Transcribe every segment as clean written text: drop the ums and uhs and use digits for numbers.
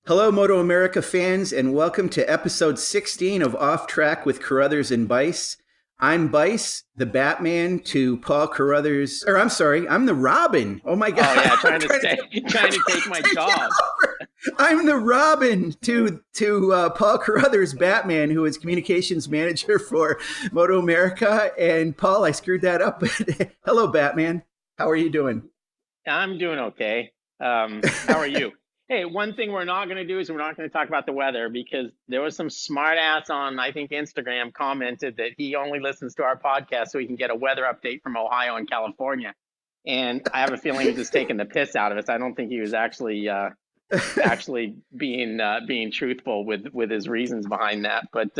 Hello, MotoAmerica fans, and welcome to episode 16 of Off Track with Carruthers and Bice. I'm Bice, the Batman to Paul Carruthers, or I'm sorry, I'm the Robin. Oh my God! Oh yeah, trying to take my job. I'm the Robin to Paul Carruthers, Batman, who is communications manager for MotoAmerica. And Paul, I screwed that up. Hello, Batman. How are you doing? I'm doing okay. How are you? Hey, one thing we're not going to do is we're not going to talk about the weather because there was some smart ass on, I think, Instagram commented that he only listens to our podcast so he can get a weather update from Ohio and California. And I have a feeling he's just taking the piss out of us. I don't think he was actually being truthful with his reasons behind that. But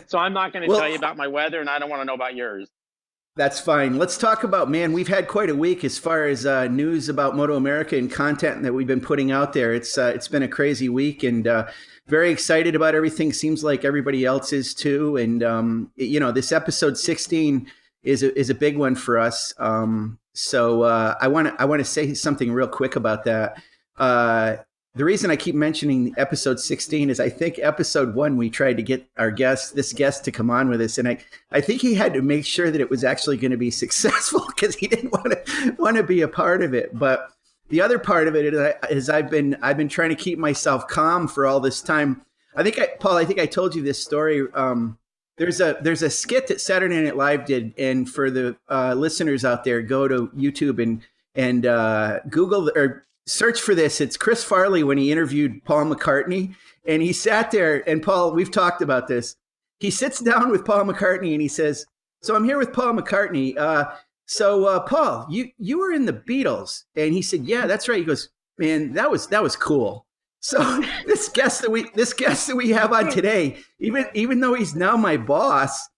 so I'm not going to tell you about my weather, and I don't want to know about yours. That's fine. Let's talk about, man, we've had quite a week as far as news about MotoAmerica and content that we've been putting out there. It's been a crazy week and very excited about everything. Seems like everybody else is too. And, this episode 16 is a big one for us. So I want to say something real quick about that. The reason I keep mentioning episode 16 is I think episode 1, we tried to get this guest to come on with us. And I think he had to make sure that it was actually going to be successful because he didn't want to be a part of it. But the other part of it is I've been trying to keep myself calm for all this time. Paul, I think I told you this story. There's a skit that Saturday Night Live did. And for the listeners out there, go to YouTube and Google or search for this. It's Chris Farley when he interviewed Paul McCartney, and he sat there, and Paul, we've talked about this. He sits down with Paul McCartney and he says, "So I'm here with Paul McCartney. Paul, you were in the Beatles." And he said, "Yeah, that's right." He goes, "Man, that was cool." So this guest that we have on today, even though he's now my boss,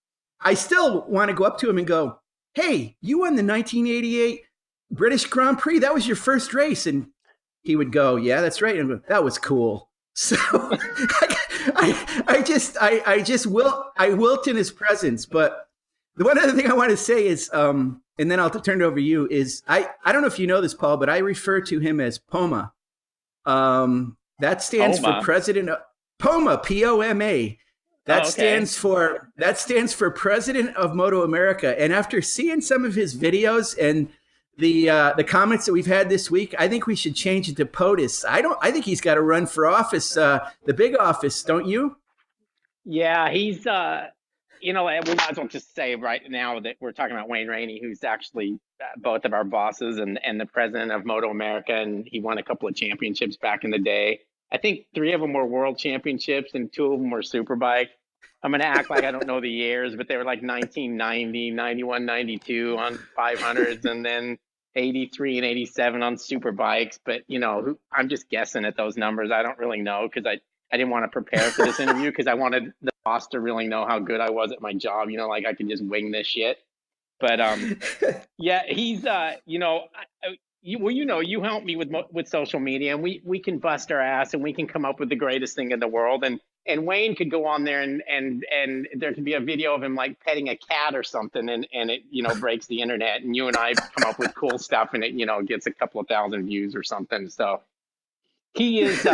I still want to go up to him and go, "Hey, you won the 1988 British Grand Prix. That was your first race." And he would go, "Yeah, that's right." And that was cool. So I wilt in his presence. But the one other thing I want to say is, and then I'll turn it over to you, is I don't know if you know this, Paul, but I refer to him as POMA. That stands for President of POMA, POMA. That stands for President of MotoAmerica. And after seeing some of his videos and the comments that we've had this week, I think we should change it to POTUS. I think he's got to run for office, the big office, don't you? Yeah, he's we might as well just say right now that we're talking about Wayne Rainey, who's actually both of our bosses and the president of MotoAmerica, and he won a couple of championships back in the day. I think 3 of them were world championships and 2 of them were Superbike. I'm going to act like I don't know the years, but they were like 1990, 91, 92 on 500s, and then 83 and 87 on Superbikes. But, I'm just guessing at those numbers. I don't really know because I didn't want to prepare for this interview because I wanted the boss to really know how good I was at my job, like I could just wing this shit. But, yeah, he's, you help me with social media, and we can bust our ass and we can come up with the greatest thing in the world. And Wayne could go on there and there could be a video of him like petting a cat or something, and it breaks the internet, and you and I come up with cool stuff, and it gets a couple of thousand views or something. So he is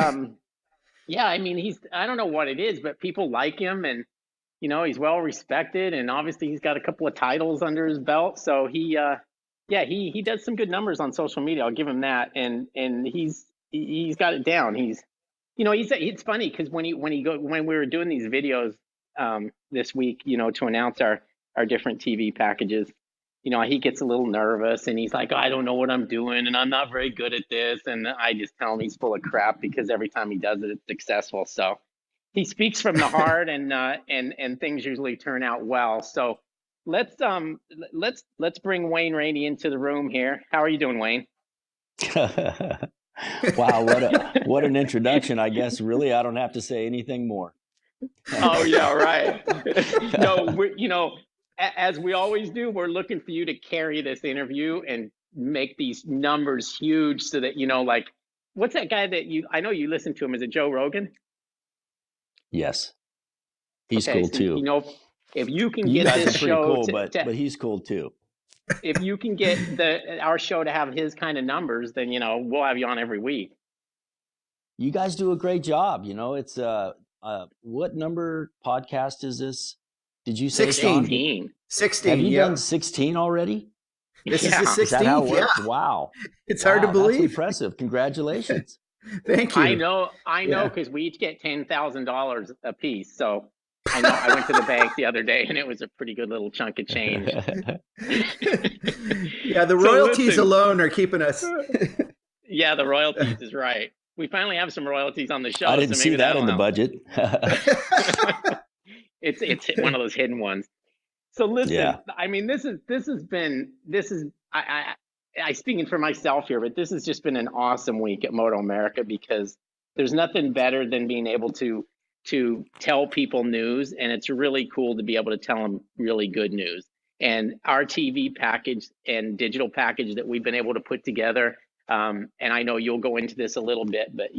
yeah, I mean, I don't know what it is, but people like him, and he's well respected, and obviously he's got a couple of titles under his belt. So he does some good numbers on social media. I'll give him that, and he's got it down. It's funny because when we were doing these videos this week, to announce our different TV packages, he gets a little nervous and he's like, "Oh, I don't know what I'm doing and I'm not very good at this." And I just tell him he's full of crap because every time he does it, it's successful. So he speaks from the heart, and things usually turn out well. So let's bring Wayne Rainey into the room here. How are you doing, Wayne? Wow, what an introduction. I guess really I don't have to say anything more. Oh yeah, right. No, as we always do, we're looking for you to carry this interview and make these numbers huge so that like, what's that guy that I know you listen to him? Is it Joe Rogan? Yes. He's cool so, too. If you can you get guys this are pretty show cool, but he's cool too. If you can get our show to have his kind of numbers, then we'll have you on every week. you guys do a great job. You know, it's what number podcast is this? Did you say 16? 16. Have you yep. done 16 already? This is the 16th. Is that how it works? Yeah. Wow. It's hard to believe. That's impressive. Congratulations. Thank you. I know, because we each get $10,000 a piece. So I know I went to the bank the other day and it was a pretty good little chunk of change. Yeah, the royalties alone are keeping us. Yeah, the royalties is right. We finally have some royalties on the show. I didn't see that in the budget. It's one of those hidden ones. So listen, I mean, this is I speaking for myself here, but this has just been an awesome week at MotoAmerica, because there's nothing better than being able to tell people news, and it's really cool to be able to tell them really good news. And our TV package and digital package that we've been able to put together, and I know you'll go into this a little bit, but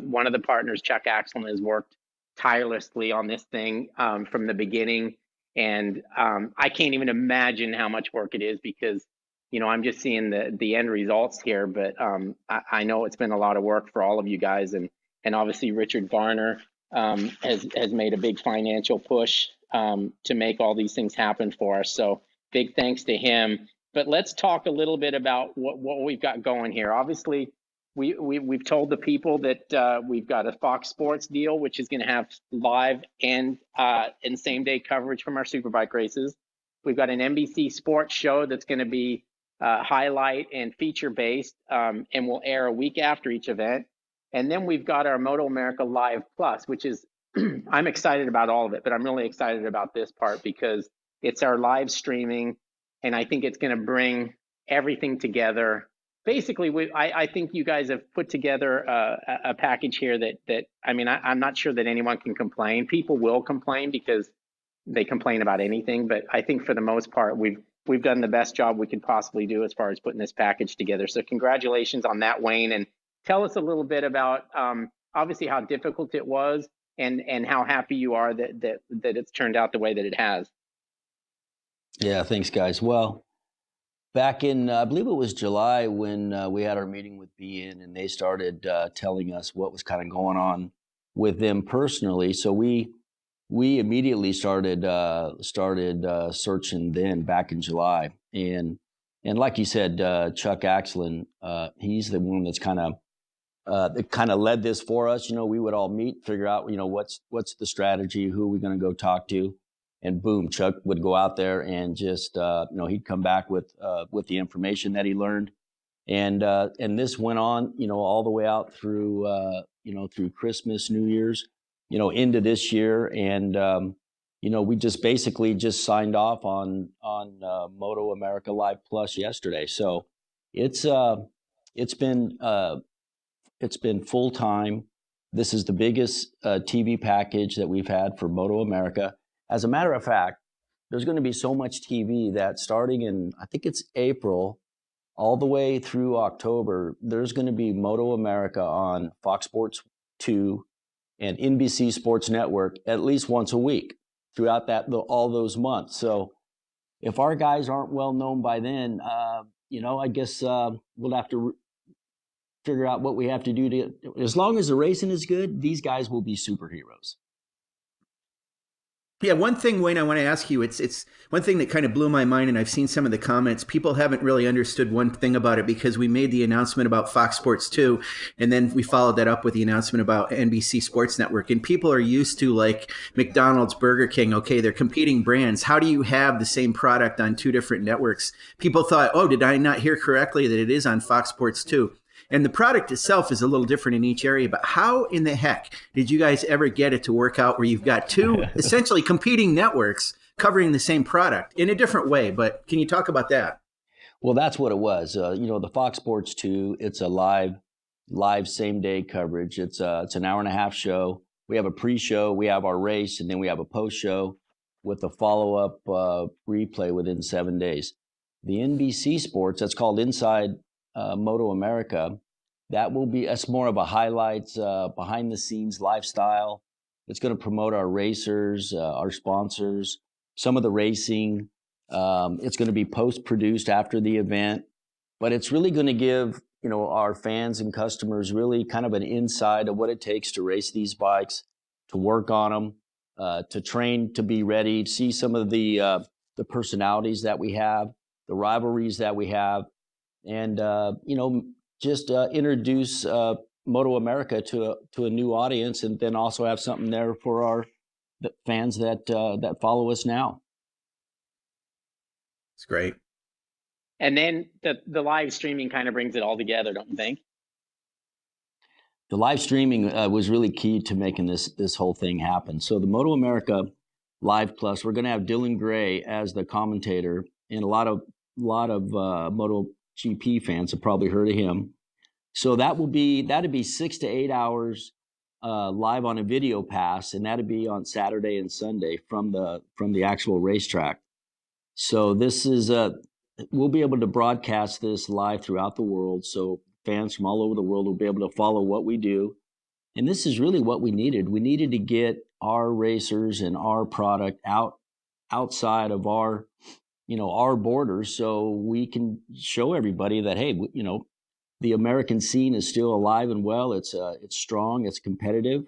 one of the partners, Chuck Axelman, has worked tirelessly on this thing from the beginning. And I can't even imagine how much work it is, because, I'm just seeing the end results here. But I know it's been a lot of work for all of you guys. And obviously Richard Varner has made a big financial push to make all these things happen for us. So big thanks to him. But let's talk a little bit about what we've got going here. Obviously, we've told the people that we've got a Fox Sports deal, which is going to have live and same day coverage from our Superbike races. We've got an NBC Sports show that's going to be highlight and feature based, and will air a week after each event. And then we've got our MotoAmerica Live Plus, which is I'm excited about all of it, but I'm really excited about this part because it's our live streaming, and I think it's going to bring everything together. Basically, I think you guys have put together a package here that I mean, I'm not sure that anyone can complain. People will complain because they complain about anything, but I think for the most part, we've done the best job we could possibly do as far as putting this package together. So congratulations on that, Wayne, and tell us a little bit about obviously how difficult it was and how happy you are that it's turned out the way that it has. Yeah, thanks, guys. Well, back in, I believe it was July when we had our meeting with BN, and they started telling us what was kind of going on with them personally. So we immediately started searching then back in July. And like you said, Chuck Axelman, he's the one that's kind of led this for us. We would all meet, figure out, what's the strategy, who are we going to go talk to? And boom, Chuck would go out there and just, he'd come back with the information that he learned. And this went on, all the way out through, through Christmas, New Year's, into this year. And, we just basically just signed off on MotoAmerica Live Plus yesterday. So it's been full time. This is the biggest TV package that we've had for MotoAmerica. As a matter of fact, there's going to be so much TV that starting in, I think it's April, all the way through October, there's going to be MotoAmerica on Fox Sports 2 and NBC Sports Network at least once a week throughout all those months. So if our guys aren't well known by then, I guess we'll have to figure out what we have to do to, as long as the racing is good, these guys will be superheroes. Yeah, one thing, Wayne, I want to ask you, it's one thing that kind of blew my mind, and I've seen some of the comments. People haven't really understood one thing about it because we made the announcement about Fox Sports 2, and then we followed that up with the announcement about NBC Sports Network. And people are used to, like, McDonald's, Burger King, okay, they're competing brands. How do you have the same product on two different networks? People thought, oh, did I not hear correctly that it is on Fox Sports 2? And the product itself is a little different in each area, but how in the heck did you guys ever get it to work out where you've got two essentially competing networks covering the same product in a different way? But can you talk about that? Well, that's what it was. The Fox Sports 2, it's a live same day coverage. It's an hour and a half show. We have a pre-show, we have our race, and then we have a post-show with a follow-up replay within 7 days. The NBC Sports, that's called Inside MotoAmerica, that's more of a highlights, behind the scenes lifestyle. It's going to promote our racers, our sponsors, some of the racing. It's going to be post produced after the event, but it's really going to give our fans and customers really kind of an insight of what it takes to race these bikes, to work on them, to train, to be ready, see some of the personalities that we have, the rivalries that we have, and just introduce MotoAmerica to a new audience, and then also have something there for the fans that follow us now. It's great. And then the live streaming kind of brings it all together, don't you think? The live streaming was really key to making this whole thing happen. So the MotoAmerica Live Plus, we're going to have Dylan Gray as the commentator, and a lot of MotoGP fans have probably heard of him. So that'd be 6 to 8 hours live on a video pass, and that'd be on Saturday and Sunday from the actual racetrack. So this is we'll be able to broadcast this live throughout the world. So fans from all over the world will be able to follow what we do. And this is really what we needed. We needed to get our racers and our product outside of our borders, so we can show everybody that, hey, the American scene is still alive and well. It's strong, it's competitive.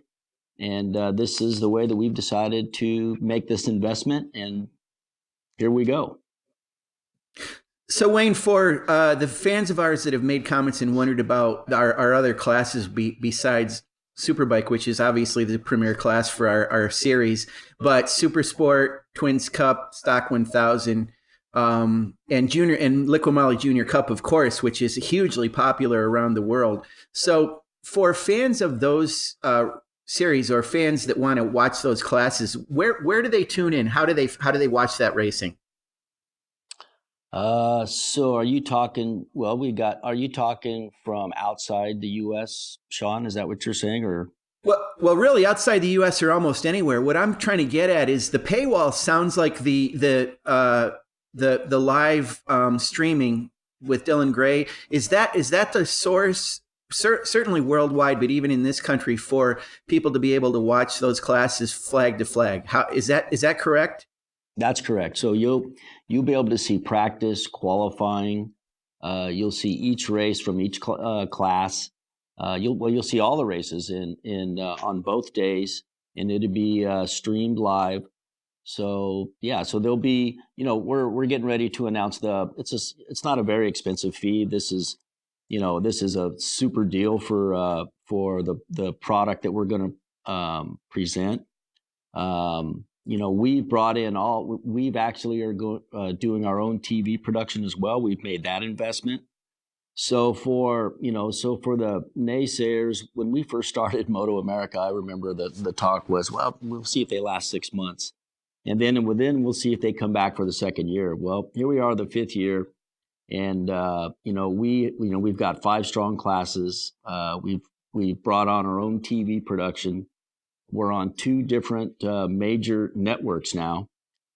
And this is the way that we've decided to make this investment. And here we go. So, Wayne, for the fans of ours that have made comments and wondered about our other classes besides Superbike, which is obviously the premier class for our series, but Super Sport, Twins Cup, Stock 1000, and Junior and Liqui Moly Junior Cup, of course, which is hugely popular around the world. So, for fans of those series or fans that want to watch those classes, where do they tune in? How do they watch that racing? So are you talking, are you talking from outside the U.S., Sean? Is that what you're saying, or? Well, really outside the U.S. or almost anywhere. What I'm trying to get at is the paywall sounds like the live streaming with Dylan Gray. Is that the source? Certainly worldwide, but even in this country, for people to be able to watch those classes flag to flag. How is that correct? That's correct. So you'll be able to see practice, qualifying. You'll see each race from each class. You'll see all the races in on both days, and it'll be streamed live. So yeah, so there'll be, we're getting ready to announce it's not a very expensive fee. This is a super deal for the product that we're going to present. We've brought in we've actually are doing our own TV production as well. We've made that investment. So for the naysayers, when we first started MotoAmerica, I remember the talk was, well, we'll see if they last 6 months. And then we'll see if they come back for the second year. Well, here we are, the 5th year. And, we've got 5 strong classes. We've brought on our own TV production. We're on 2 different major networks now.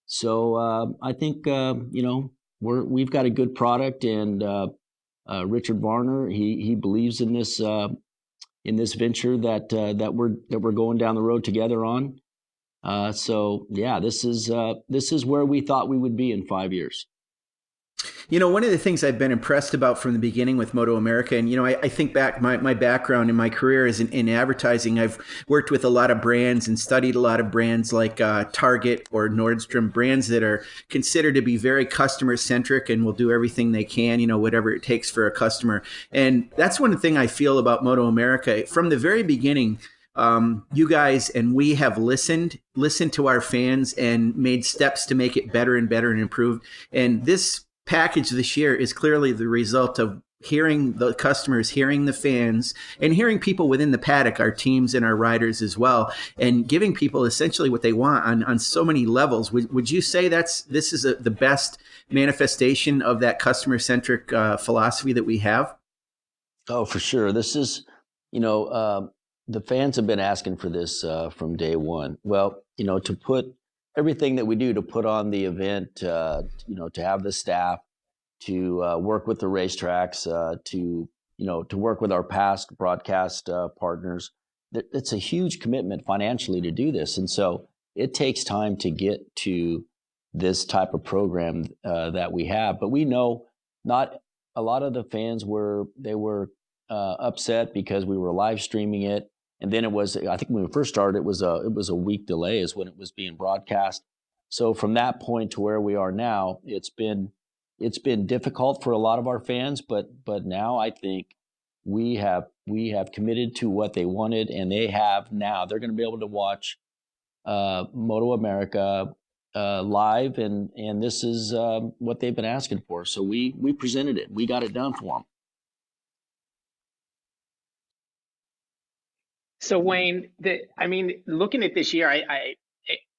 So I think, we've got a good product, and Richard Varner, he believes in this venture that we're going down the road together on. So yeah, this is where we thought we would be in 5 years. One of the things I've been impressed about from the beginning with MotoAmerica, and, I think back my background in my career is in advertising. I've worked with a lot of brands and studied a lot of brands like Target or Nordstrom, brands that are considered to be very customer centric and will do everything they can, whatever it takes for a customer. And that's one thing I feel about MotoAmerica. From the very beginning, you guys and we have listened to our fans and made steps to make it better and better and improved. And this package this year is clearly the result of hearing the customers, hearing the fans, and hearing people within the paddock, our teams and our riders as well, and giving people essentially what they want on so many levels. Would you say this is the best manifestation of that customer-centric philosophy that we have? Oh, for sure. This is, the fans have been asking for this from day one. Well, to put everything that we do to put on the event, to have the staff, to work with the racetracks, to work with our past broadcast partners. It's a huge commitment financially to do this. And so it takes time to get to this type of program that we have. But we know not a lot of the fans were upset because we were live streaming it, and then it was, I think when we first started, it was a week delay is when it was being broadcast. So from that point to where we are now, it's been difficult for a lot of our fans, but now I think we have committed to what they wanted, and they're going to be able to watch MotoAmerica live, and this is what they've been asking for. So we presented it. We got it done for them. So Wayne, looking at this year,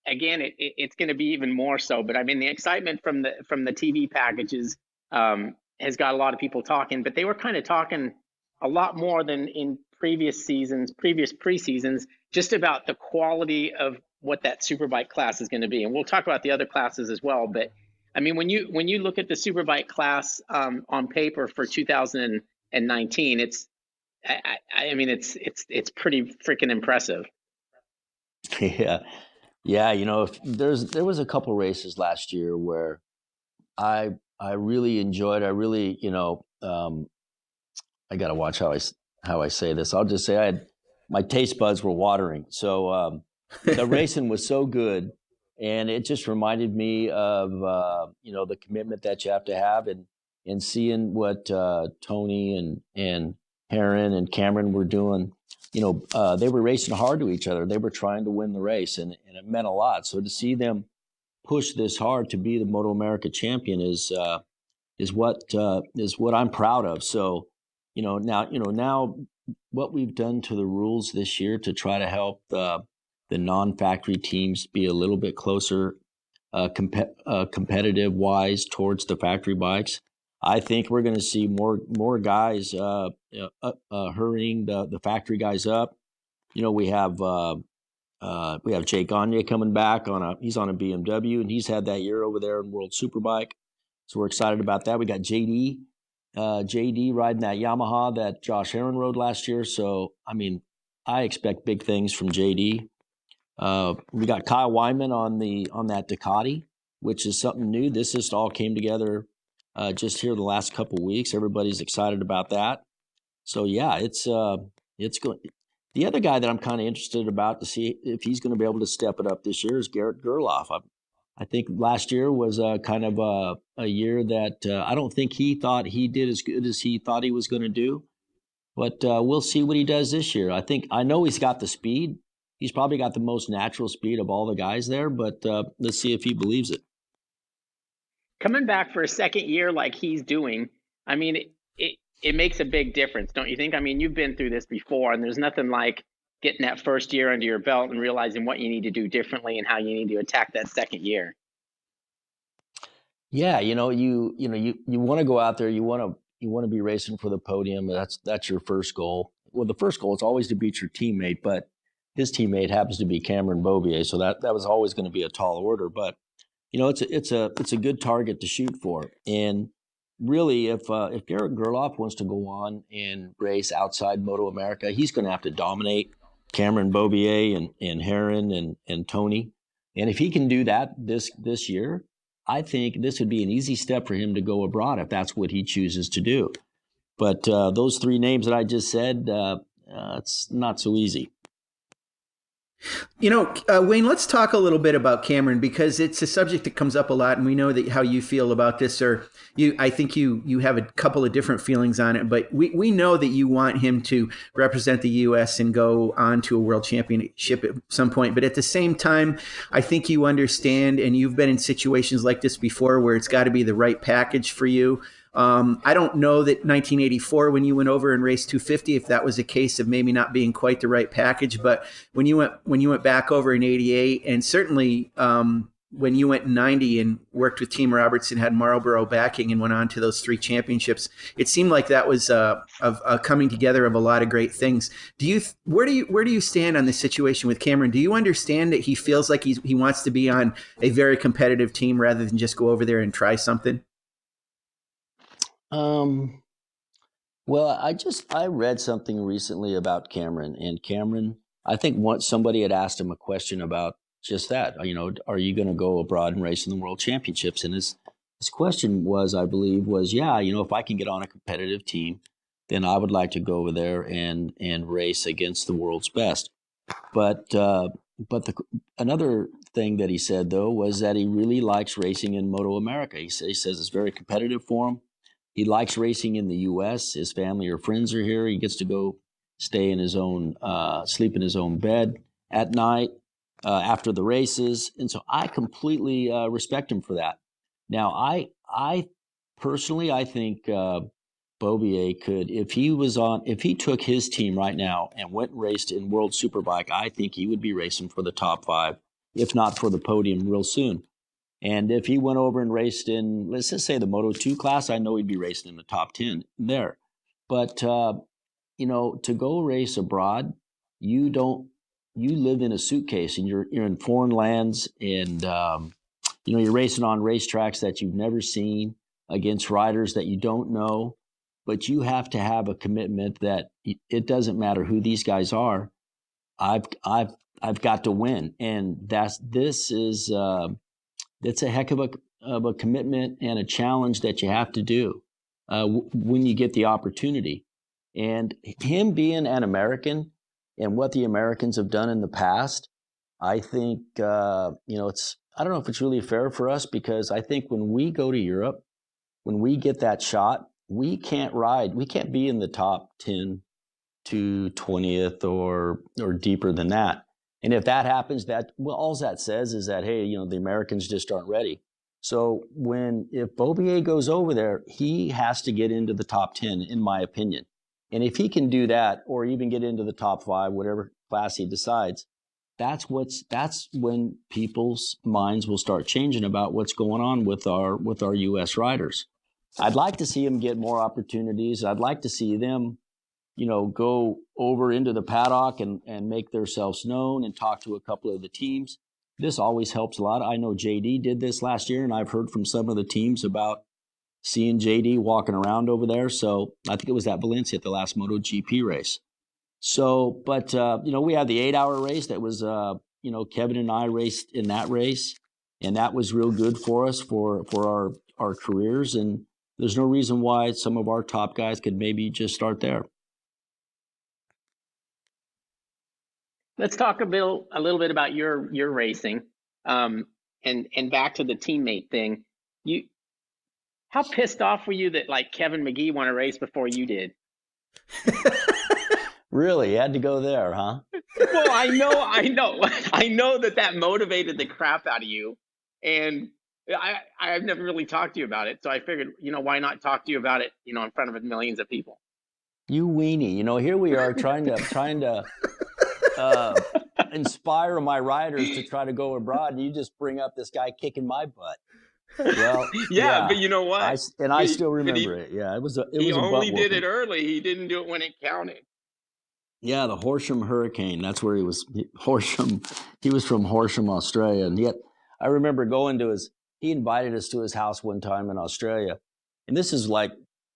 again, it's going to be even more so. But I mean, the excitement from the TV packages has got a lot of people talking. But they were kind of talking a lot more than in previous preseasons, just about the quality of what that Superbike class is going to be. And we'll talk about the other classes as well. But I mean, when you look at the Superbike class on paper for 2019, it's pretty freaking impressive. Yeah. You know, there was a couple races last year where I really enjoyed. I got to watch how I say this. I'll just say my taste buds were watering. So the racing was so good, and it just reminded me of the commitment that you have to have, and seeing what Tony and Heron and Cameron were doing. They were racing hard to each other. They were trying to win the race, and it meant a lot. So to see them push this hard to be the MotoAmerica champion is what I'm proud of. So, now what we've done to the rules this year to try to help the non-factory teams be a little bit closer, competitive wise towards the factory bikes. I think we're going to see more guys hurrying the factory guys up. We have Jake Gagne coming back he's on a BMW, and he's had that year over there in World Superbike. So we're excited about that. We got JD riding that Yamaha that Josh Heron rode last year. So, I mean, I expect big things from JD. We got Kyle Wyman on that Ducati, which is something new. This just all came together just here the last couple of weeks. Everybody's excited about that. So yeah, it's going. The other guy that I'm kind of interested about to see if he's going to be able to step it up this year is Garrett Gerloff. I think last year was kind of a year that I don't think he thought he did as good as he thought he was going to do. But we'll see what he does this year. I know he's got the speed. He's probably got the most natural speed of all the guys there, but let's see if he believes it. Coming back for a second year like he's doing, I mean, it makes a big difference, don't you think? I mean, you've been through this before, and there's nothing like getting that first year under your belt and realizing what you need to do differently and how you need to attack that second year. Yeah, you want to go out there, you want to be racing for the podium. That's your first goal. Well, the first goal is always to beat your teammate, but his teammate happens to be Cameron Beaubier, so that was always going to be a tall order. But it's a good target to shoot for. And really, if Garrett Gerloff wants to go on and race outside MotoAmerica, he's going to have to dominate Cameron Beaubier and Heron and Tony. And if he can do that this year, I think this would be an easy step for him to go abroad if that's what he chooses to do. But those three names that I just said, it's not so easy. Wayne, let's talk a little bit about Cameron, because it's a subject that comes up a lot, and we know that how you feel about this, I think you have a couple of different feelings on it, but we know that you want him to represent the U.S. and go on to a world championship at some point. But at the same time, I think you understand, and you've been in situations like this before where it's got to be the right package for you. I don't know that 1984, when you went over and raced 250, if that was a case of maybe not being quite the right package. But when you went back over in 88, and certainly when you went in 90 and worked with Team Robertson, had Marlboro backing, and went on to those 3 championships, it seemed like that was a coming together of a lot of great things. Where do you stand on this situation with Cameron? Do you understand that he feels like he wants to be on a very competitive team rather than just go over there and try something? Well, I read something recently about Cameron, and Cameron, I think once somebody had asked him a question about just that, are you going to go abroad and race in the world championships? And his question was, I believe, was, yeah, if I can get on a competitive team, then I would like to go over there and race against the world's best. But another thing that he said, though, was that he really likes racing in MotoAmerica. He says it's very competitive for him. He likes racing in the U.S. His family or friends are here. He gets to go stay in his own, sleep in his own bed at night after the races. And so I completely respect him for that. Now, I personally, I think Bobier could, if he took his team right now and went and raced in World Superbike, I think he would be racing for the top 5, if not for the podium real soon. And if he went over and raced in, let's just say the Moto2 class, I know he'd be racing in the top 10 there. But, to go race abroad, you live in a suitcase and you're in foreign lands and, you're racing on racetracks that you've never seen against riders that you don't know. But you have to have a commitment that it doesn't matter who these guys are. I've got to win, and that's a heck of a commitment and a challenge that you have to do when you get the opportunity. And him being an American and what the Americans have done in the past, I think it's. I don't know if it's really fair for us, because I think when we go to Europe, when we get that shot, we can't ride. We can't be in the top 10 to 20th or deeper than that. And if that happens, all that says is that, hey, the Americans just aren't ready. So if Bobier goes over there, he has to get into the top 10, in my opinion. And if he can do that, or even get into the top 5, whatever class he decides, that's when people's minds will start changing about what's going on with our U.S. riders. I'd like to see them get more opportunities. I'd like to see them, go over into the paddock and make themselves known and talk to a couple of the teams. This always helps a lot. I know JD did this last year, and I've heard from some of the teams about seeing JD walking around over there. So I think it was at Valencia at the last MotoGP race. So, but, we had the 8-hour race that was, Kevin and I raced in that race, and that was real good for us for our careers. And there's no reason why some of our top guys could maybe just start there. Let's talk a little bit about your racing, and back to the teammate thing. How pissed off were you that like Kevin McGee won a race before you did? Really, you had to go there, huh? Well, I know that motivated the crap out of you, and I've never really talked to you about it, so I figured, why not talk to you about it, in front of millions of people. You weenie, here we are trying to inspire my riders to try to go abroad, and you just bring up this guy kicking my butt. Well, yeah, but you know what? I still remember it. Yeah, it was a he only did it early. He didn't do it when it counted. Yeah, the Horsham Hurricane. That's where he was. Horsham. He was from Horsham, Australia, and yet I remember going to he invited us to his house one time in Australia, and this is like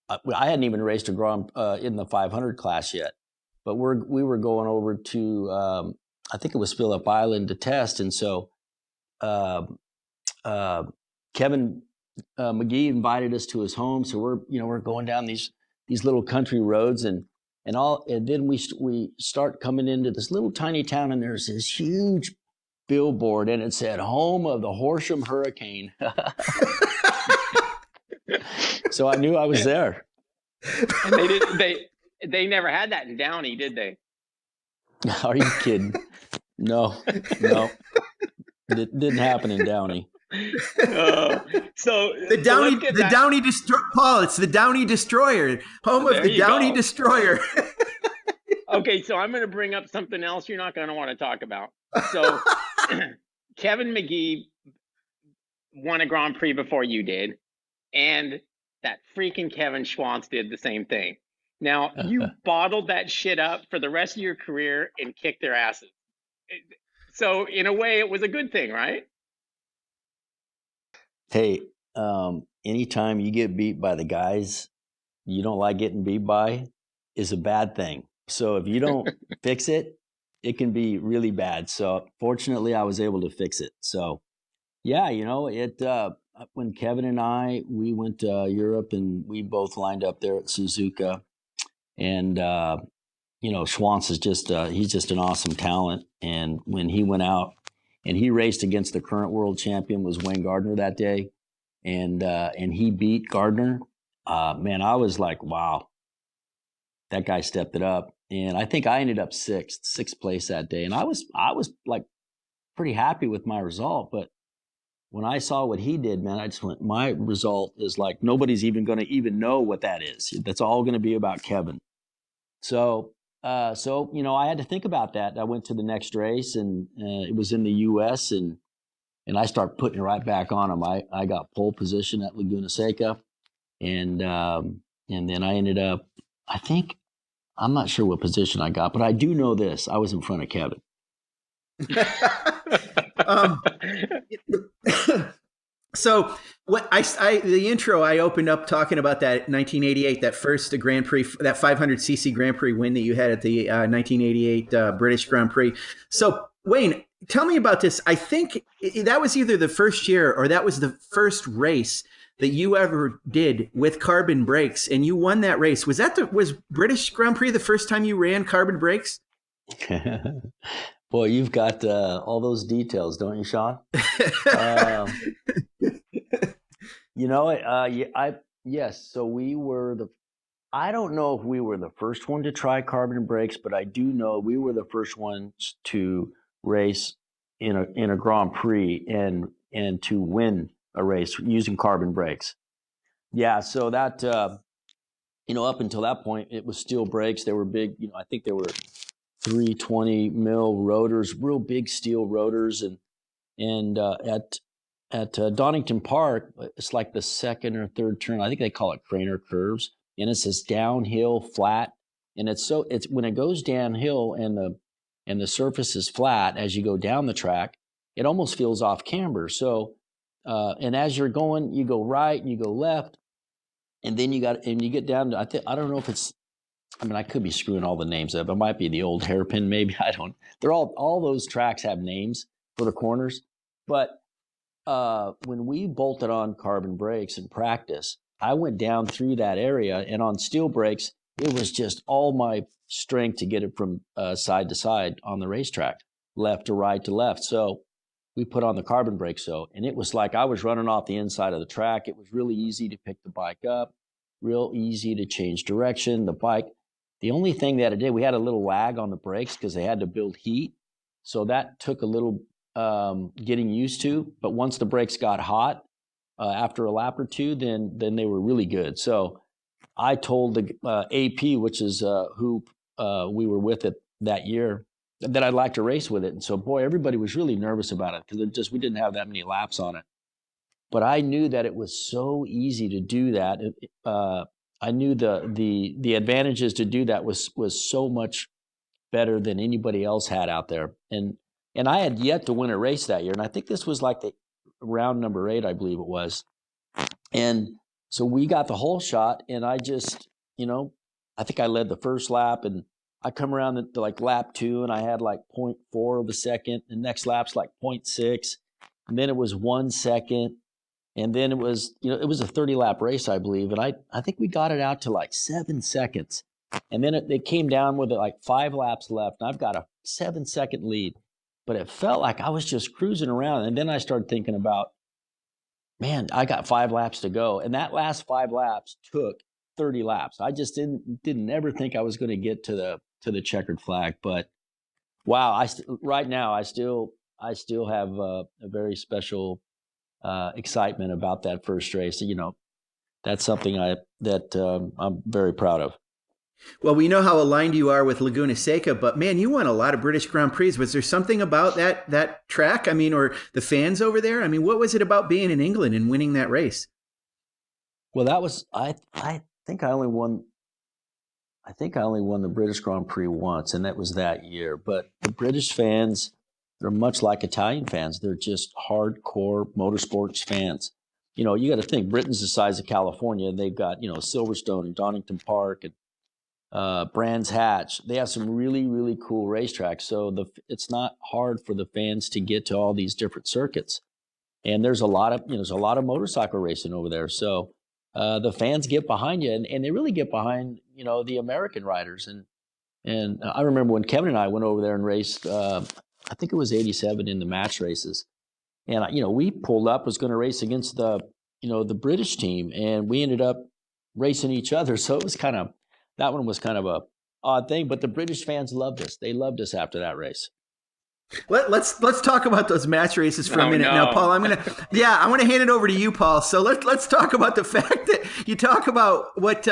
I hadn't even raced a Grand in the 500 class yet, but we were going over to I think it was Phillip Island to test, and so Kevin McGee invited us to his home. So we're going down these little country roads and then we start coming into this little tiny town, and there's this huge billboard, and it said "Home of the Horsham Hurricane." So I knew I was there. And they never had that in Downey, did they? Are you kidding? No, it didn't happen in Downey. So the Downey Paul, it's the Downey Destroyer, home of the Downey Destroyer. Okay, so I'm going to bring up something else you're not going to want to talk about. So Kevin McGee won a Grand Prix before you did, and that freaking Kevin Schwantz did the same thing. Now, you bottled that shit up for the rest of your career and kicked their asses. So in a way, it was a good thing, right? Hey, anytime you get beat by the guys you don't like getting beat by is a bad thing. So if you don't fix it, it can be really bad. So fortunately, I was able to fix it. So yeah, when Kevin and we went to Europe, and we both lined up there at Suzuka, and Schwantz is he's just an awesome talent. And when he went out and he raced against the current world champion was Wayne Gardner that day, and he beat Gardner. Man, I was like, wow, that guy stepped it up. And I think I ended up sixth place that day, and I was like pretty happy with my result. But when I saw what he did, man, I just went, my result is like nobody's even going to even know what that is. That's all going to be about Kevin. So I had to think about that. I went to the next race, and it was in the U.S., and I started putting it right back on him. I got pole position at Laguna Seca, and then I ended up, I'm not sure what position I got, but I do know this: I was in front of Kevin. So the intro, I opened up talking about that 1988, that first Grand Prix, that 500cc Grand Prix win that you had at the 1988 British Grand Prix. So Wayne, tell me about this. I think that was either the first year or that was the first race that you ever did with carbon brakes, and you won that race. Was British Grand Prix the first time you ran carbon brakes? Boy, you've got all those details, don't you, Sean? Yes. So we were I don't know if we were the first one to try carbon brakes, but I do know we were the first ones to race in a Grand Prix and to win a race using carbon brakes. Yeah. So that, up until that point, it was steel brakes. They were big, I think they were 320 mil rotors, real big steel rotors, and at Donington Park, it's like the second or third turn. I think they call it Craner curves, and it's this downhill flat, and it's when it goes downhill and the surface is flat as you go down the track, it almost feels off camber. So, and as you're going, you go right and you go left, and then you get down to I don't know if it's. I mean, I could be screwing all the names up. It might be the old hairpin, maybe. I don't. They're all those tracks have names for the corners. But when we bolted on carbon brakes in practice, I went down through that area, and on steel brakes, it was just all my strength to get it from side to side on the racetrack, left to right to left. So we put on the carbon brakes, and it was like I was running off the inside of the track. It was really easy to pick the bike up, real easy to change direction. The bike. The only thing that it did, we had a little lag on the brakes because they had to build heat. So that took a little getting used to. But once the brakes got hot after a lap or two, then they were really good. So I told the AP, which is who we were with it that year, that I'd like to race with it. And so, boy, everybody was really nervous about it because we didn't have that many laps on it. But I knew that it was so easy to do that. I knew the advantages to do that was so much better than anybody else had out there. And I had yet to win a race that year. And I think this was like the round number 8, I believe it was. And so we got the whole shot, and I just, I think I led the first lap, and I come around to like lap 2, and I had like 0.4 of a second. The next lap's like 0.6. And then it was 1 second. And then it was, it was a 30-lap race, I believe. And I think we got it out to like 7 seconds. And then it came down with like 5 laps left. And I've got a 7-second lead. But it felt like I was just cruising around. And then I started thinking about, man, I got 5 laps to go. And that last 5 laps took 30 laps. I just didn't ever think I was going to get to the checkered flag. But wow, right now I still have a very special excitement about that first race. That's something I'm very proud of. Well, we know how aligned you are with Laguna Seca, but man, you won a lot of British Grand Prix. Was there something about that track? I mean, or the fans over there? I mean, what was it about being in England and winning that race? Well, that was I think I only won the British Grand Prix once, and that was that year. But the British fans, they're much like Italian fans. They're just hardcore motorsports fans. You got to think Britain's the size of California. They've got, Silverstone and Donington Park and Brands Hatch. They have some really, really cool racetracks. So it's not hard for the fans to get to all these different circuits. and there's a lot of motorcycle racing over there. So the fans get behind you, and they really get behind the American riders. And I remember when Kevin and I went over there and raced. I think it was '87 in the match races, and we pulled up, was going to race against the British team, and we ended up racing each other. So it was that one was kind of a odd thing, but the British fans loved us. They loved us after that race. Let's talk about those match races for a minute now, Paul. I want to hand it over to you, Paul. So let's talk about the fact that you talk about what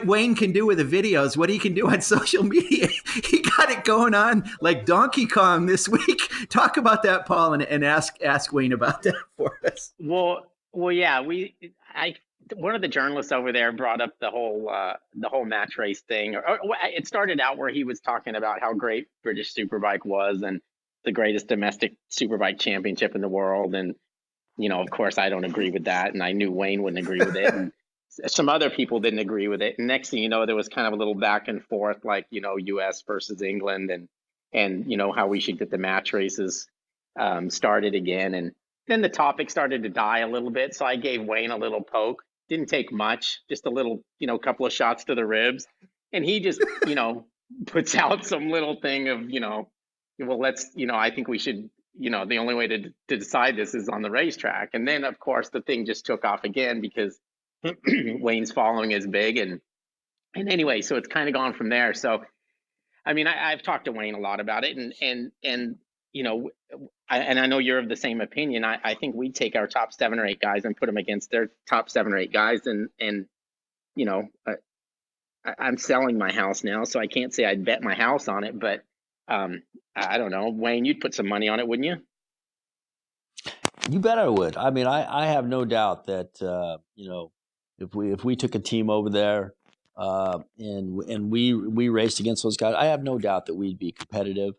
Wayne can do with the videos, what he can do on social media. He got it going on like Donkey Kong this week. Talk about that, Paul, and ask Wayne about that for us. Well, yeah, one of the journalists over there brought up the whole match race thing. It started out where he was talking about how great British Superbike was and the greatest domestic Superbike championship in the world. And, of course, I don't agree with that. And I knew Wayne wouldn't agree with it. And some other people didn't agree with it. And next thing you know, there was kind of a little back and forth, like, U.S. versus England and how we should get the match races started again. And then the topic started to die a little bit. So I gave Wayne a little poke. Didn't take much, just a little, couple of shots to the ribs. And he just, puts out some little thing of, well, let's, I think we should, the only way to decide this is on the racetrack. And then, of course, the thing just took off again because Wayne's following is big. And anyway, so it's kind of gone from there. So, I mean, I've talked to Wayne a lot about it. And I know you're of the same opinion. I think we take our top 7 or 8 guys and put them against their top 7 or 8 guys. And I'm selling my house now, so I can't say I'd bet my house on it, but I don't know. Wayne, you'd put some money on it, wouldn't you? You bet I would. I mean, I have no doubt that, if we took a team over there and we raced against those guys, I have no doubt that we'd be competitive.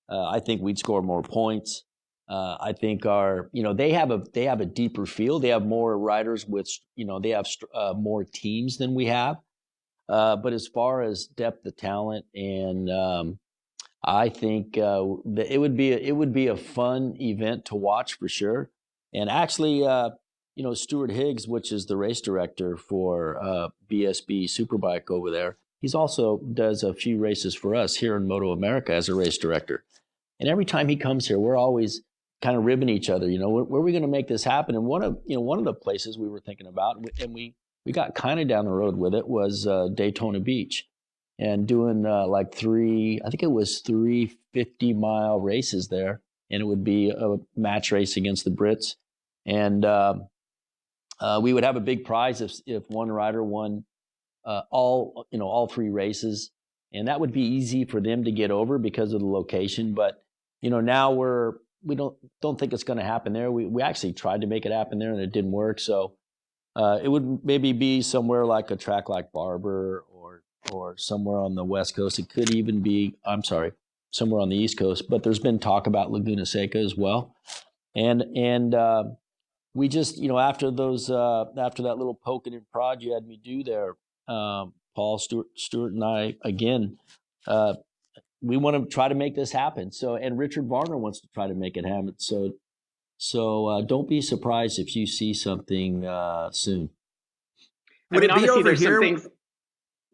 I think we'd score more points. I think they have a deeper field. They have more riders with, they have more teams than we have. But as far as depth of talent, and I think that it would be a fun event to watch for sure. And actually, Stuart Higgs, which is the race director for BSB Superbike over there, he's also does a few races for us here in MotoAmerica as a race director. And every time he comes here, we're always kind of ribbing each other. Where are we going to make this happen? And one of the places we were thinking about, and we got kind of down the road with it, was Daytona Beach, and doing like 3 50-mile races there, and it would be a match race against the Brits, and we would have a big prize if one rider won all 3 races, and that would be easy for them to get over because of the location. But now we don't think it's going to happen there. We actually tried to make it happen there, and it didn't work. So it would maybe be somewhere like a track like Barber or somewhere on the West Coast. It could even be, somewhere on the East Coast. But there's been talk about Laguna Seca as well. And we just, after that little poking and prod you had me do there, Paul, Stuart and I, again, we want to try to make this happen. So, and Richard Varner wants to try to make it happen. So don't be surprised if you see something soon. Would it be over here?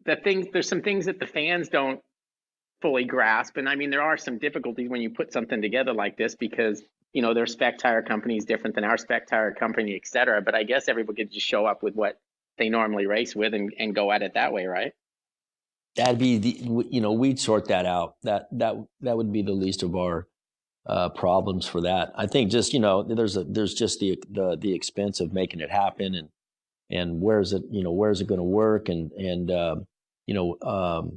There's some things that the fans don't fully grasp, and I mean there are some difficulties when you put something together like this because their spec tire company is different than our spec tire company, et cetera. But I guess everybody could just show up with what they normally race with and go at it that way, right? That'd be we'd sort that out. That would be the least of our problems for that. I think just there's just the expense of making it happen and where's it going to work and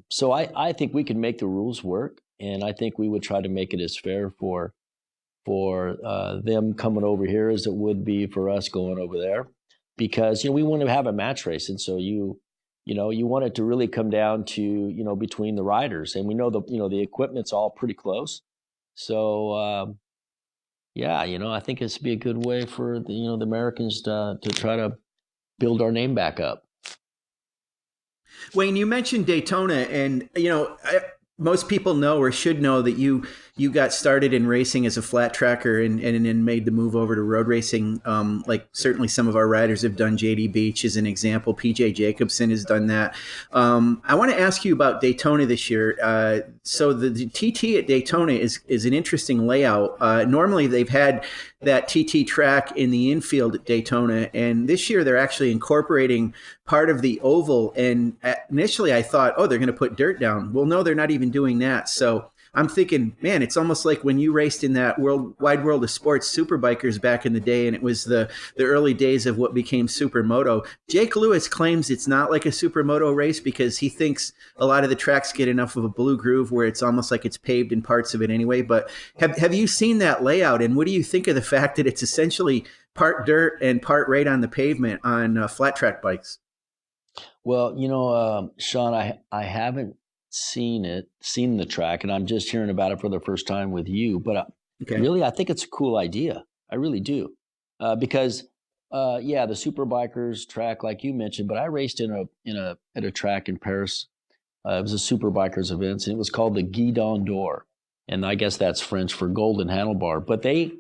so I think we can make the rules work, and I think we would try to make it as fair for them coming over here as it would be for us going over there, because we want to have a match race, and so you want it to really come down to between the riders, and we know the equipment's all pretty close, so I think it's be a good way for the Americans to try to build our name back up. Wayne, you mentioned Daytona, and most people know or should know that you got started in racing as a flat tracker and then made the move over to road racing. Like certainly some of our riders have done. JD Beach is an example. PJ Jacobson has done that. I want to ask you about Daytona this year. So the TT at Daytona is an interesting layout. Normally they've had that TT track in the infield at Daytona, and this year they're actually incorporating part of the oval. And initially I thought, oh, they're going to put dirt down. Well, no, they're not even doing that. So I'm thinking, man, it's almost like when you raced in that wide world of sports superbikers back in the day, and it was the early days of what became Supermoto. Jake Lewis claims it's not like a Supermoto race because he thinks a lot of the tracks get enough of a blue groove where it's almost like it's paved in parts of it anyway. But have you seen that layout, and what do you think of the fact that it's essentially part dirt and part right on the pavement on flat track bikes? Well, Sean, I haven't seen the track, and I'm just hearing about it for the first time with you. But really, I think it's a cool idea. I really do, because the Superbikers track, like you mentioned. But I raced at a track in Paris. It was a Superbikers event, and it was called the Guidon d'Or, and I guess that's French for golden handlebar. But they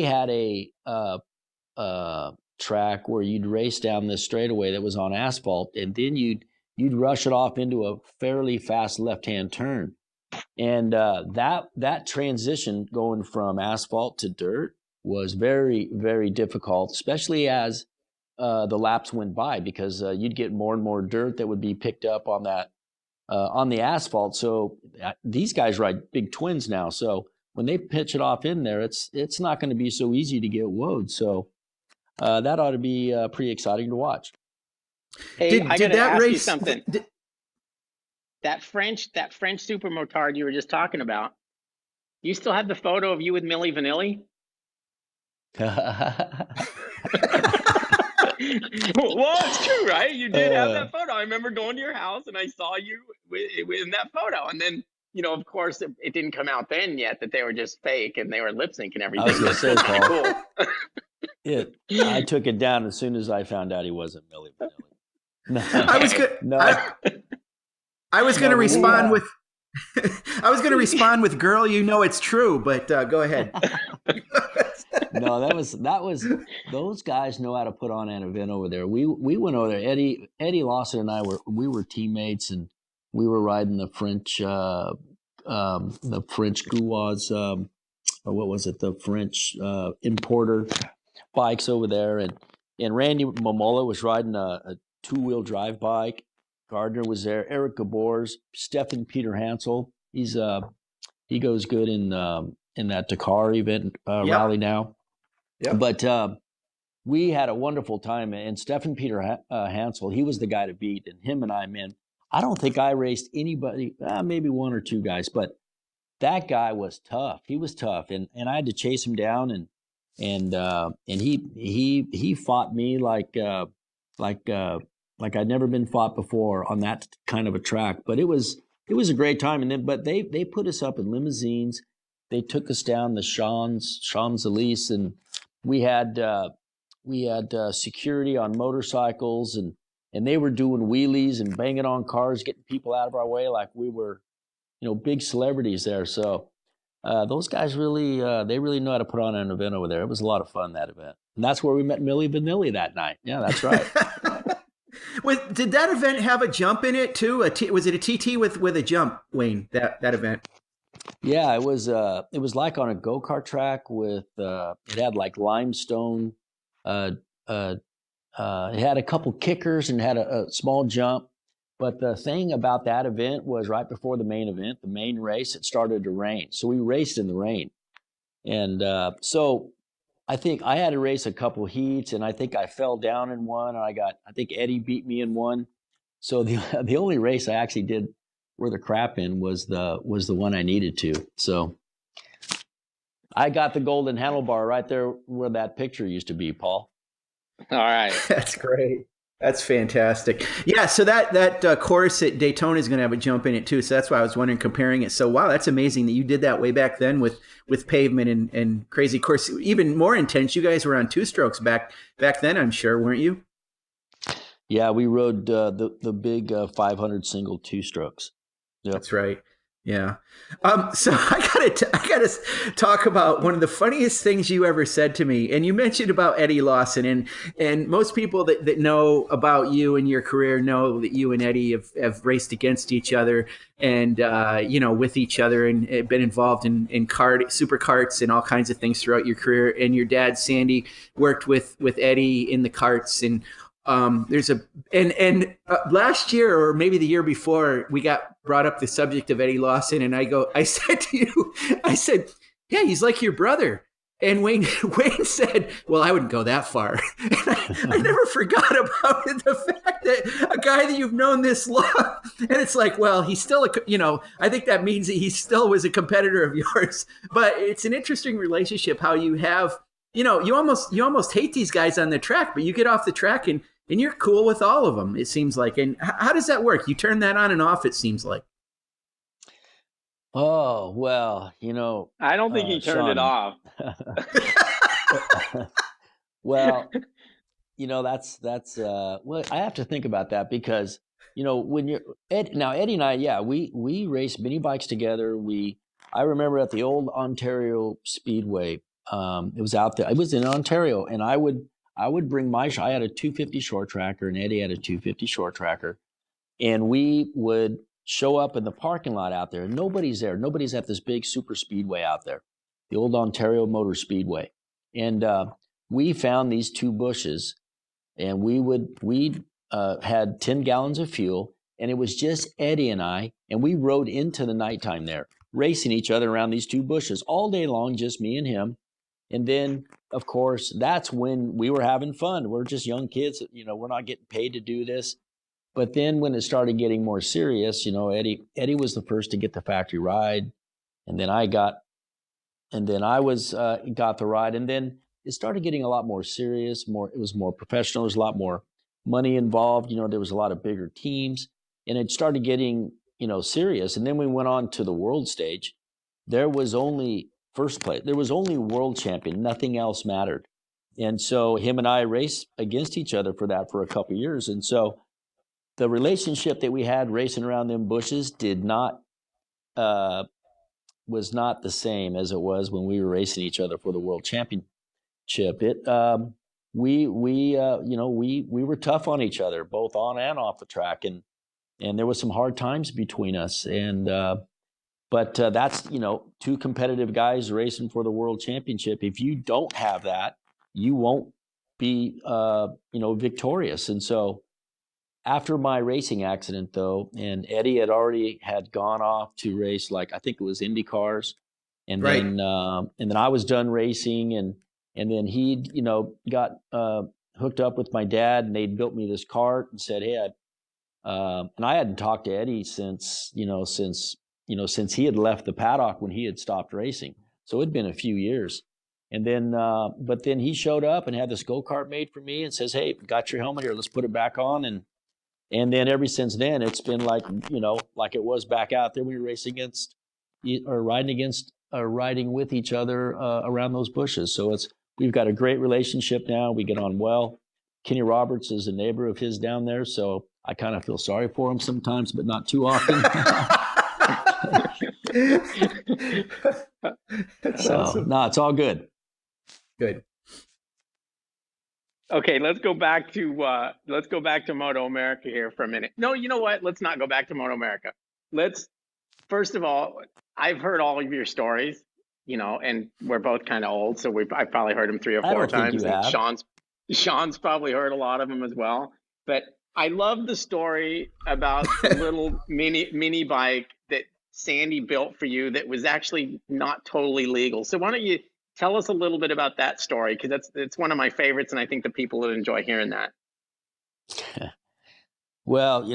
had a track where you'd race down this straightaway that was on asphalt, and then you'd rush it off into a fairly fast left-hand turn. And that transition going from asphalt to dirt was very, very difficult, especially as the laps went by, because you'd get more and more dirt that would be picked up on that on the asphalt. So these guys ride big twins now. So when they pitch it off in there, it's not going to be so easy to get woed. So that ought to be pretty exciting to watch. Hey, I got to ask you something. That French supermotard you were just talking about, you still have the photo of you with Milli Vanilli? Well, it's true, right? You did have that photo. I remember going to your house and I saw you in that photo. And then, of course, it didn't come out then yet that they were just fake and they were lip sync and everything. I was going to say, Paul, I took it down as soon as I found out he wasn't Milli Vanilli. No, I was going to respond with, I was going to respond with, "Girl, you know it's true," but go ahead. No, that was those guys know how to put on an event over there. We went over there. Eddie Lawson and I were teammates, and we were riding the French Goua's, or what was it? The French importer bikes over there, and Randy Momola was riding a two-wheel drive bike. Gardner was there. Eric Gabors, Stefan Peter Hansel. He goes good in that Dakar event rally now. Yep. But we had a wonderful time. And Stefan Peter Hansel, he was the guy to beat. And him and I, man, I don't think I raced anybody, maybe one or two guys, but that guy was tough. He was tough, and I had to chase him down, and he fought me like I'd never been fought before on that kind of a track. But it was a great time. And then, but they put us up in limousines. They took us down the Champs-Élysées, and we had security on motorcycles, and they were doing wheelies and banging on cars, getting people out of our way like we were, big celebrities there. So those guys really know how to put on an event over there. It was a lot of fun, that event, and that's where we met Milli Vanilli that night. Yeah, that's right. Did that event have a jump in it too? Was it a TT with a jump, Wayne? That event? Yeah, it was like on a go-kart track with it had like limestone. It had a couple kickers and had a small jump. But the thing about that event was right before the main event, the main race, it started to rain. So we raced in the rain, and so I think I had to race a couple heats, and I think I fell down in one, and I think Eddie beat me in one. So the only race I actually did where the crap in was the one I needed to. So I got the golden handlebar right there where that picture used to be, Paul. All right. That's great. That's fantastic. Yeah, so that course at Daytona is going to have a jump in it too. So that's why I was wondering, comparing it. So wow, that's amazing that you did that way back then with pavement and crazy course. Even more intense, you guys were on two strokes back then, I'm sure, weren't you? Yeah, we rode the big 500 single two strokes. Yep. That's right. Yeah. So I gotta talk about one of the funniest things you ever said to me. And you mentioned about Eddie Lawson, and most people that know about you and your career know that you and Eddie have raced against each other and, with each other and been involved in super carts and all kinds of things throughout your career. And your dad, Sandy, worked with Eddie in the carts. And there's a and last year or maybe the year before, we got brought up the subject of Eddie Lawson, and I said to you, I said, yeah, he's like your brother. And Wayne said, well, I wouldn't go that far. And I never forgot about it, the fact that a guy that you've known this long, and it's like, well, he's still I think that means that he still was a competitor of yours. But it's an interesting relationship how you have, you almost hate these guys on the track, but you get off the track and you're cool with all of them, it seems like. And how does that work? You turn that on and off, it seems like. Oh, well, I don't think he turned Sean, it off. Well, that's well, I have to think about that because, when you're Eddie and I, yeah, we raced mini bikes together. I remember at the old Ontario Speedway, it was out there. I was in Ontario, and I would bring I had a 250 short tracker, and Eddie had a 250 short tracker, and we would show up in the parking lot out there, and nobody's there. Nobody's at this big super speedway out there, the old Ontario Motor Speedway, and we found these two bushes, and we had 10 gallons of fuel, and it was just Eddie and I, and we rode into the nighttime there, racing each other around these two bushes all day long, just me and him. And then, of course, that's when we were having fun. We're just young kids, we're not getting paid to do this. But then when it started getting more serious, Eddie was the first to get the factory ride, and then I got the ride, and then it started getting a lot more serious. It was more professional. There's a lot more money involved. There was a lot of bigger teams, and it started getting serious. And then we went on to the world stage. There was only first place. There was only world champion. Nothing else mattered. And so him and I raced against each other for a couple of years. And so the relationship that we had racing around them bushes was not the same as it was when we were racing each other for the world championship. We were tough on each other, both on and off the track, and there was some hard times between us. But that's two competitive guys racing for the world championship. If you don't have that, you won't be victorious. And so after my racing accident, though, and Eddie had gone off to race, like, I think it was Indy cars, and right. then I was done racing, and then he got hooked up with my dad, and they'd built me this cart and said, hey, and I hadn't talked to Eddie since he had left the paddock when he had stopped racing. So it'd been a few years. And then, but then he showed up and had this go-kart made for me and says, hey, got your helmet here, let's put it back on. And then ever since then, it's been like it was back out there. We were racing against or riding with each other around those bushes. So we've got a great relationship now. We get on well. Kenny Roberts is a neighbor of his down there, so I kind of feel sorry for him sometimes, but not too often. So, awesome. No, it's all good. Good. Okay, let's go back to MotoAmerica here for a minute. No, you know what? Let's not go back to MotoAmerica. First of all, I've heard all of your stories, and we're both kind of old, so I've probably heard them 3 or 4 times. And Sean's probably heard a lot of them as well. But I love the story about the little mini bike that Sandy built for you that was actually not totally legal. So why don't you tell us a little bit about that story, because it's one of my favorites, and I think the people would enjoy hearing that. Well,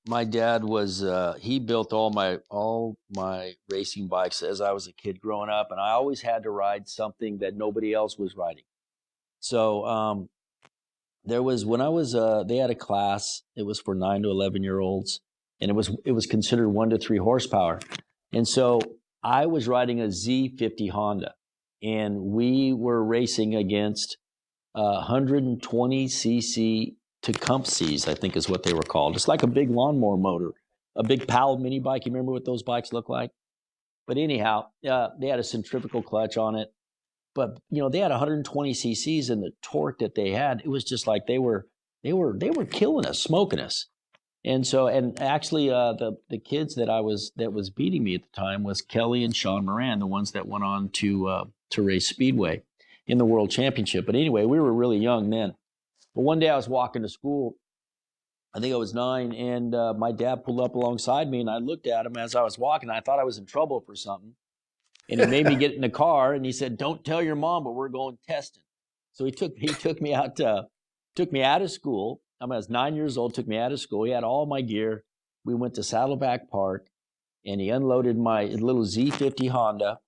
my dad was he built all my racing bikes as I was a kid growing up, and I always had to ride something that nobody else was riding. So there was when I was they had a class. It was for 9 to 11-year-olds, and it was considered 1 to 3 horsepower, and so I was riding a Z50 Honda. And we were racing against 120cc Tecumsehs, I think is what they were called. It's like a big lawnmower motor a big Powell mini bike. You remember what those bikes look like? But anyhow, they had a centrifugal clutch on it. But they had 120 cc's, and the torque that they had, it was just like they were killing us, smoking us. And actually, the kids that was beating me at the time was Kelly and Sean Moran, the ones that went on to race Speedway in the World Championship. But anyway, we were really young then. But one day I was walking to school. I think I was 9, and my dad pulled up alongside me, and I looked at him as I was walking. I thought I was in trouble for something. And he made me get in the car, and he said, "Don't tell your mom, but we're going testing." So he took me out of school. I was 9 years old, took me out of school. He had all my gear. We went to Saddleback Park, and he unloaded my little Z50 Honda,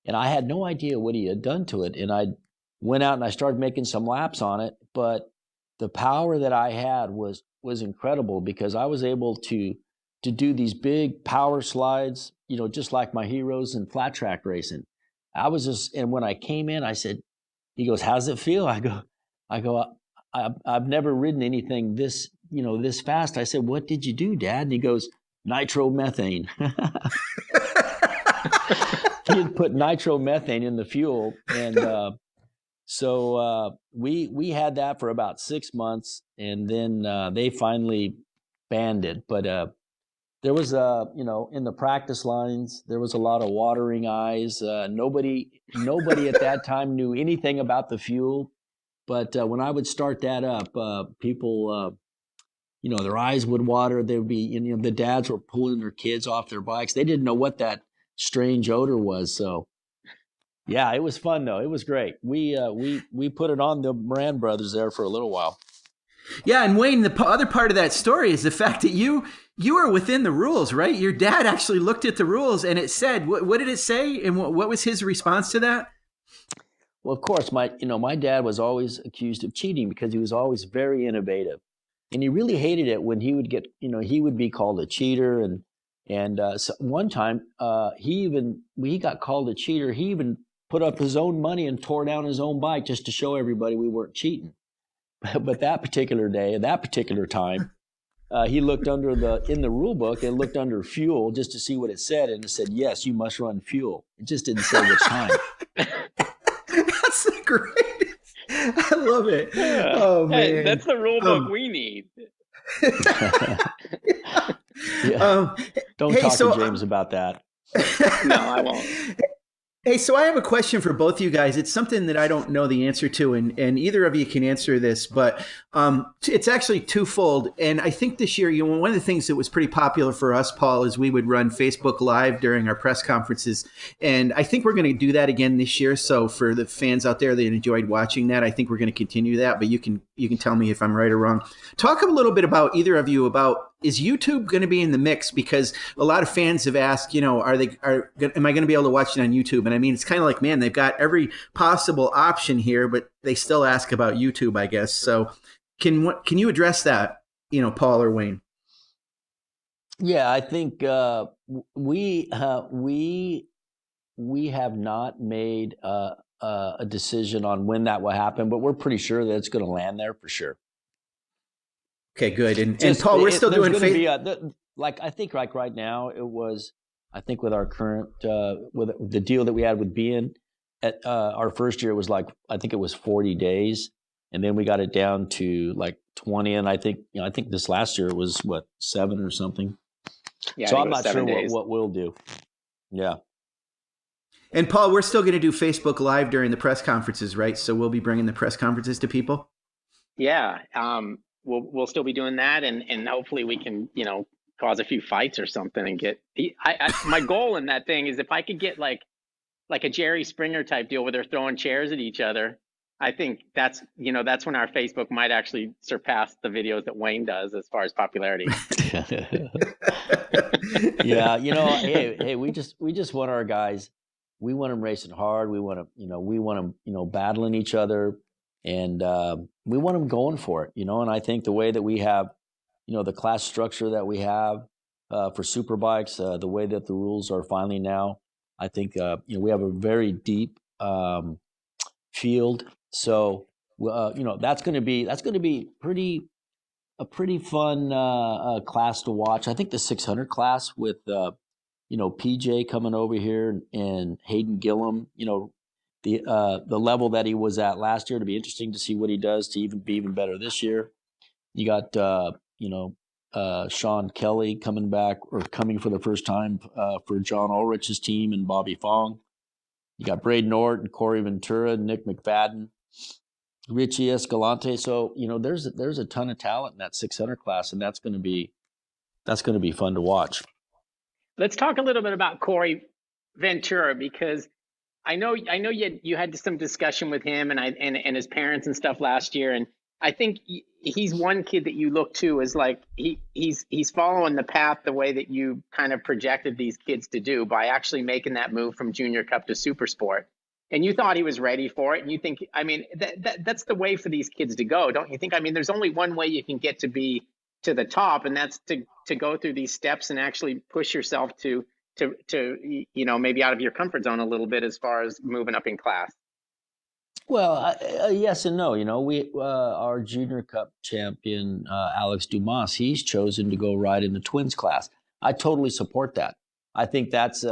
and I had no idea what he had done to it. And I went out and I started making some laps on it, but the power that I had was incredible, because I was able to do these big power slides, just like my heroes in flat track racing. And when I came in, I said, he goes, "How's it feel?" I go, I've never ridden anything this fast. I said, "What did you do, Dad?" And he goes, "Nitromethane." He had put nitromethane in the fuel. And so we had that for about 6 months, and then they finally banned it. But there was in the practice lines, there was a lot of watering eyes. Nobody at that time knew anything about the fuel. But when I would start that up, people, their eyes would water. They would be, the dads were pulling their kids off their bikes. They didn't know what that strange odor was. So, yeah, it was fun though. It was great. We put it on the Moran brothers there for a little while. Yeah, and Wayne, the other part of that story is the fact that you were within the rules, right? Your dad actually looked at the rules, and it said, what did it say, and what was his response to that? Well, of course, my dad was always accused of cheating because he was always very innovative, and he really hated it when he would get, he would be called a cheater, and so one time when he got called a cheater, he even put up his own money and tore down his own bike just to show everybody we weren't cheating. But that particular day, that particular time, he looked in the rule book and looked under fuel just to see what it said, and it said, "Yes, you must run fuel." It just didn't say which time. That's the greatest. I love it. Oh man, hey, that's the rule book we need. Yeah. Don't talk to James about that. No, I won't. Hey, so I have a question for both of you guys. It's something that I don't know the answer to, and either of you can answer this, but it's actually twofold. And I think this year, one of the things that was pretty popular for us, Paul, is we would run Facebook Live during our press conferences. And I think we're going to do that again this year. So for the fans out there that enjoyed watching that, I think we're going to continue that. But you can tell me if I'm right or wrong. Talk a little bit about either of you about, is YouTube going to be in the mix? Because a lot of fans have asked, am I going to be able to watch it on YouTube? And I mean, it's kind of like, man, they've got every possible option here, but they still ask about YouTube, I guess. So can you address that, Paul or Wayne? Yeah, I think we have not made a decision on when that will happen, but we're pretty sure that it's going to land there for sure. Okay, good. And Paul, we're still doing I think like right now it was, I think with our current with the deal that we had with beIN at our first year, it was like, I think it was 40 days, and then we got it down to like 20, and I think this last year it was 7 or something. Yeah, so I'm not sure what we'll do. Yeah. And Paul, we're still going to do Facebook Live during the press conferences, right? So we'll be bringing the press conferences to people. Yeah. We'll still be doing that, and hopefully we can, cause a few fights or something and get. My goal in that thing is if I could get like a Jerry Springer type deal where they're throwing chairs at each other. I think that's when our Facebook might actually surpass the videos that Wayne does as far as popularity. Yeah, hey, we just want our guys. We want them racing hard. We want them, battling each other. And we want them going for it, and I think the way that we have, the class structure that we have for superbikes, the way that the rules are finally now, I think, we have a very deep field. So, that's going to be pretty a pretty fun class to watch. I think the 600 class with PJ coming over here and Hayden Gillum. The level that he was at last year. To be interesting to see what he does to be even better this year. You got Sean Kelly coming for the first time for John Ulrich's team and Bobby Fong. You got Braden Ort and Corey Ventura, Nick McFadden, Richie Escalante. So there's a ton of talent in that 600 class, and that's going to be fun to watch. Let's talk a little bit about Corey Ventura, because I know you had some discussion with him and his parents and stuff last year, and I think he's one kid that you look to as like he's following the path the way that you kind of projected these kids to do by actually making that move from Junior Cup to Super Sport. And you thought he was ready for it, and you think, I mean, that's the way for these kids to go, don't you think? I mean, there's only one way you can get to be to the top, and that's to go through these steps and actually push yourself to maybe out of your comfort zone a little bit as far as moving up in class. Well, yes and no. We our Junior Cup champion Alex Dumas, he's chosen to go ride in the twins class. I totally support that. I think that's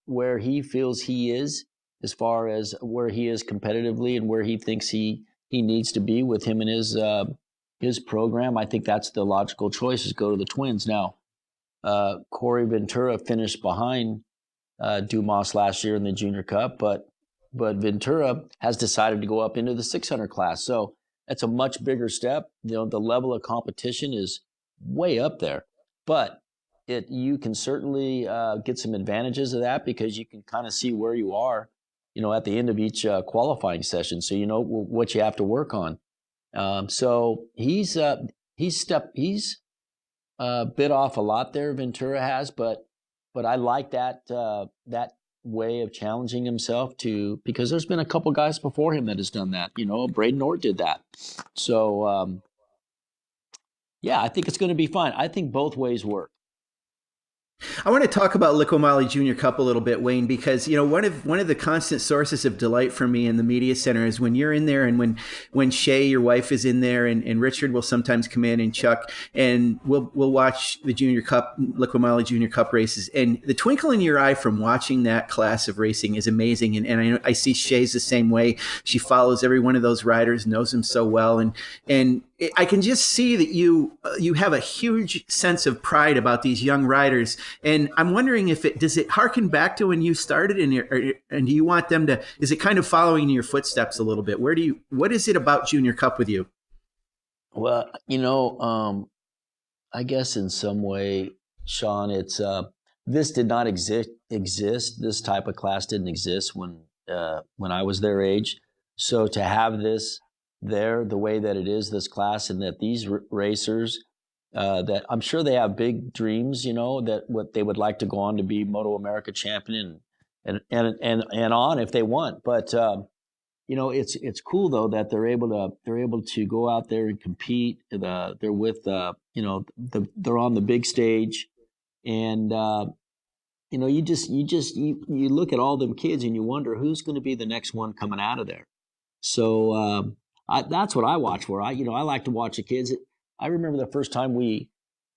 where he feels he is as far as where he is competitively and where he thinks he needs to be with him and his program. I think that's the logical choice, is go to the twins. Now, Corey Ventura finished behind Dumas last year in the Junior Cup, but Ventura has decided to go up into the 600 class. So that's a much bigger step. The level of competition is way up there, but you can certainly get some advantages of that because you can kind of see where you are, at the end of each qualifying session. So you know what you have to work on. So he's bit off a lot there. Ventura has, but I like that way of challenging himself because there's been a couple guys before him that has done that. Braden Ort did that. So I think it's going to be fine. I think both ways work. I want to talk about Liqui Junior Cup a little bit, Wayne, because one of the constant sources of delight for me in the media center is when you're in there, and when Shay, your wife, is in there, and Richard will sometimes come in, and Chuck, and we'll watch the Junior Cup, Liqui Junior Cup races, and the twinkle in your eye from watching that class of racing is amazing. And I see Shay's the same way. She follows every one of those riders, knows them so well, and I can just see that you have a huge sense of pride about these young riders. And I'm wondering does it harken back to when you started, and do you want them to, is it kind of following in your footsteps a little bit? What is it about Junior Cup with you? Well, I guess in some way, Sean, it's, this did not exist. This type of class didn't exist when I was their age. So to have this there the way that it is, this class, and that these racers, that I'm sure they have big dreams, that what they would like to go on to be MotoAmerica champion and on if they want. But it's cool though that they're able to go out there and compete. They're with they're on the big stage, and you look at all them kids and you wonder who's going to be the next one coming out of there. So that's what I watch for. I like to watch the kids. I remember the first time we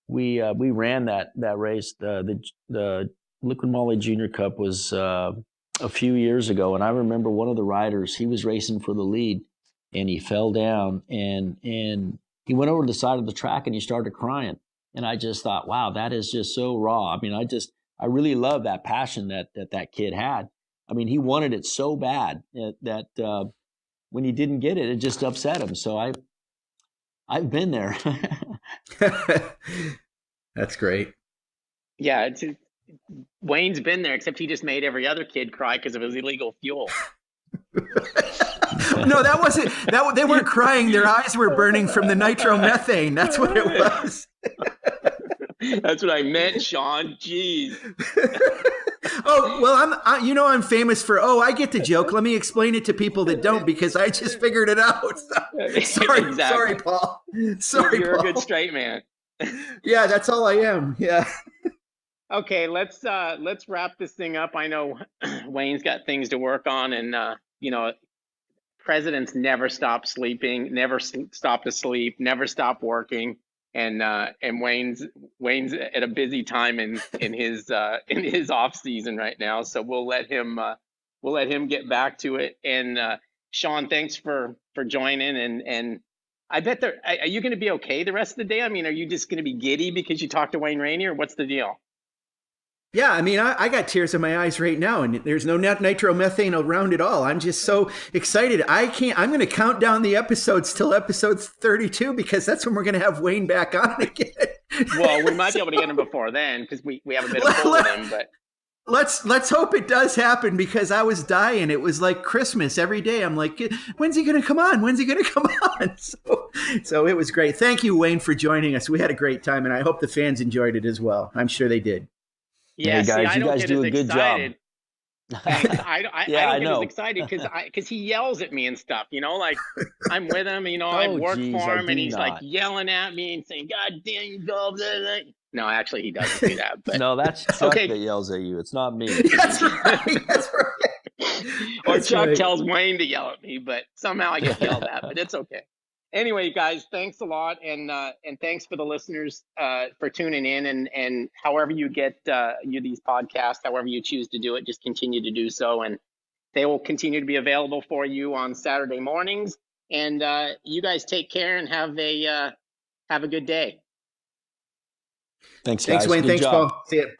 ran that race. The Liqui Moly Junior Cup was a few years ago, and I remember one of the riders. He was racing for the lead, and he fell down, and he went over to the side of the track and he started crying. And I just thought, wow, that is just so raw. I mean, I really love that passion that kid had. I mean, he wanted it so bad that when he didn't get it, it just upset him. So I've been there. That's great. Yeah, Wayne's been there, except he just made every other kid cry because of his illegal fuel. No, that wasn't. They weren't crying. Their eyes were burning from the nitromethane. That's what it was. That's what I meant, Sean. Jeez. Oh, well, I'm famous for, I get the joke. Let me explain it to people that don't, because I just figured it out. Sorry, exactly. Sorry, Paul. Sorry, You're Paul. a good straight man. Yeah, that's all I am. Yeah. Okay, let's wrap this thing up. I know Wayne's got things to work on, and presidents never stop sleeping, never stop to sleep, never stop working. And Wayne's at a busy time in his off season right now. So we'll let him get back to it. And Sean, thanks for joining. And I bet are you going to be okay the rest of the day? I mean, are you just going to be giddy because you talked to Wayne Rainey, or what's the deal? Yeah, I mean, I got tears in my eyes right now, and there's no nitromethane around at all. I'm just so excited. I'm going to count down the episodes till episode 32 because that's when we're going to have Wayne back on again. Well, we might be able to get him before then because we have a bit of pull with him. But let's hope it does happen because I was dying. It was like Christmas every day. I'm like, when's he going to come on? When's he going to come on? So it was great. Thank you, Wayne, for joining us. We had a great time, and I hope the fans enjoyed it as well. I'm sure they did. Yeah, hey guys, you guys do a good job. I don't get as excited because he yells at me and stuff, like I'm with him, I work for him and he's like yelling at me and saying, God damn you, go. No, actually he doesn't do that. But no, that's Chuck that yells at you. It's not me. That's right. That's right. Or Chuck tells Wayne to yell at me, but somehow I get yelled at, but it's okay. Anyway, guys, thanks a lot, and thanks for the listeners for tuning in, and however you get these podcasts, however you choose to do it, just continue to do so, and they will continue to be available for you on Saturday mornings. And you guys take care and have a good day. Thanks, guys. Thanks, Wayne. Good Thanks, job. Paul. See you.